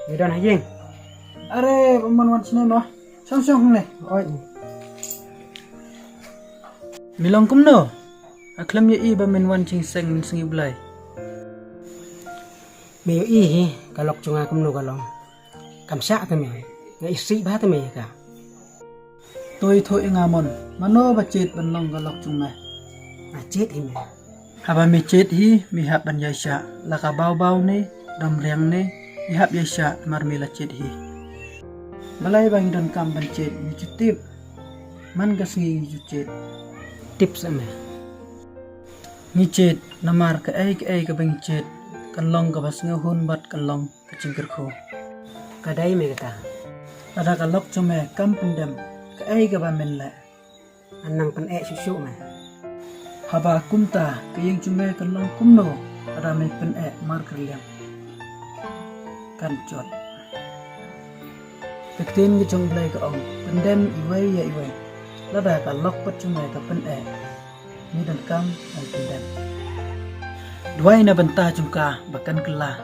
Midon hajing. Are man sini no. Song ne. Oi. Milong kum no. Aklam ye I ba min wan ching seng min singi blai. Meo I hi kalok chunga kum no kalong. Kam sa ta me. Nga isi ba ta me ka. Tôi thôi ngamon. Mano ba chet ban long galok chung me. À chết hi me. Haba mi chet hi mi hab ban yaisha. Laka bau ni dam riang ni mi hab yaisha mar mi la chet hi. Balai bang don kam ban chet mi chutip. Man gas ngi chet. Tips me. Ngi chet namar ka ai ka bang chet. Kan long ka bas ngahun bat kan long ka cingkir kho. Kadai me kata. Ada ka lok chung me kam pendem. Ka ai ka ba men la. Anang pan susu me. Haba kumta kayeng chume kan long kumno ada me pen mar kerliang kan jot Pektin gi chung blai ka ong pendem iwai lada ka lok pat chume ka pen ni dan kam dan pendem duai na banta chumka bakan kala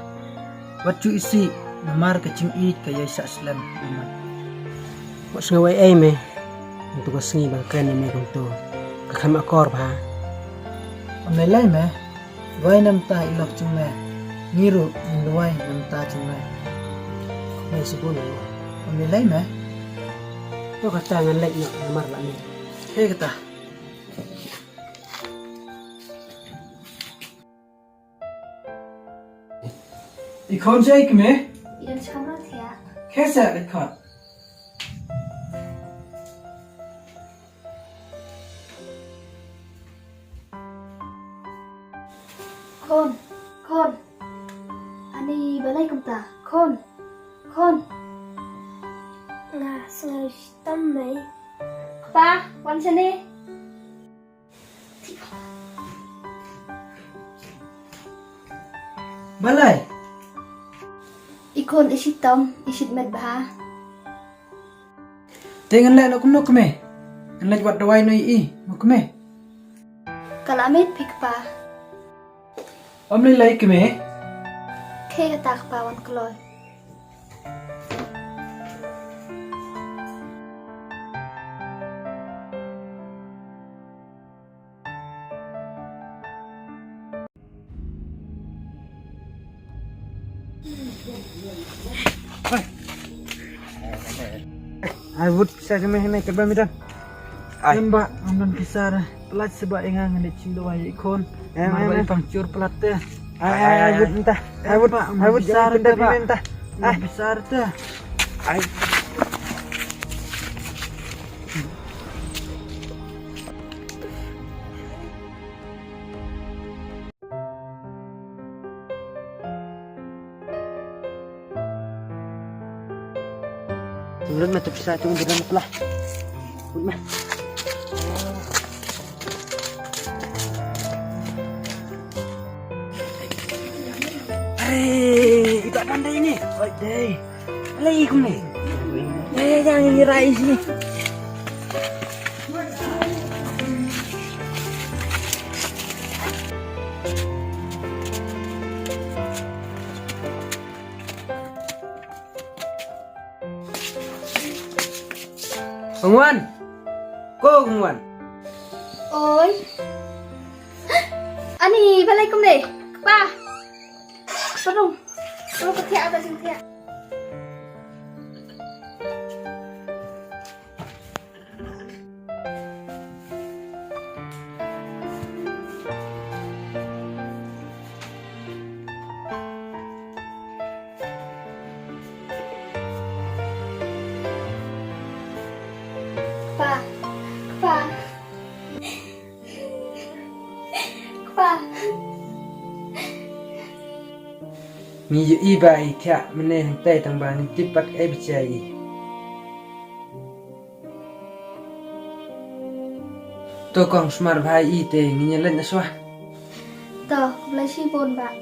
wat chu isi na mar ka ching I ka yai sa slam naman What's ngawai ai me. Untuk sengi bang kren me kuntu. Ka kham akor ba. Ame lai me duai nam ta ilok chume ngiru in duai nam ta chume Me sipun. ame lai me To kata ngan lek no mar la me. Hei kata. Ikon jai keme? Ikan chamra thia. Kesa ikon. Kon. Ani balai kumta. Kon. Nga sengai tam mai. Pa, wan sini. Balai. Ikon isit tam, isit med bah. Tengan lai lokum keme. Ngan lai wat dawai no I keme. Kalamit pik pa. Om lai keme. Khe katak pa wan kloy. I would sa keme henai kerba midan. Mbak amdan kisar pelat sebab engang ngene cindo ai ikon. Mai pangcur pelat teh. I would entah. I would besar benda teh, Pak. entah. Besar teh. Sebelum mata bisa cung di dalam kelah. Mah. Iba pandai ni. Oi deh. Lagi kum ni. Jangan ngirai sini. Pengwan. Ko pengwan. Oi. Ani balai kum deh. Pa. Tolong ke thia ta sing thia. Pa. Mi yu iba I kya mene hang tay tang ba ni tipak ai bichai. To kong smart bhai I te nginya len aswa. To, balai si bon ba.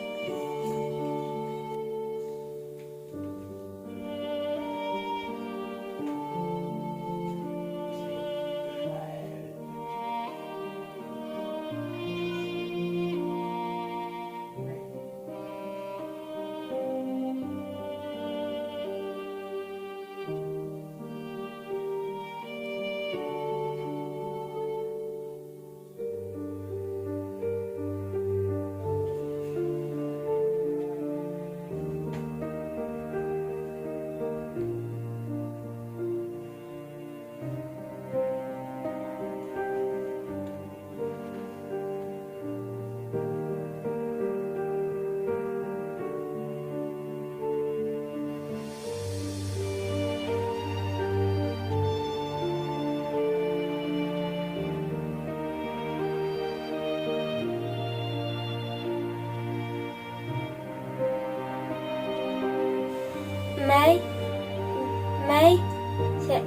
sẽ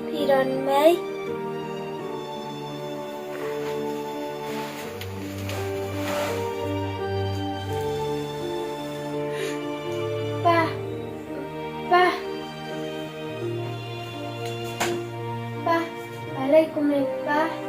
piron mai. Pa, pa, pa, alaikum pa.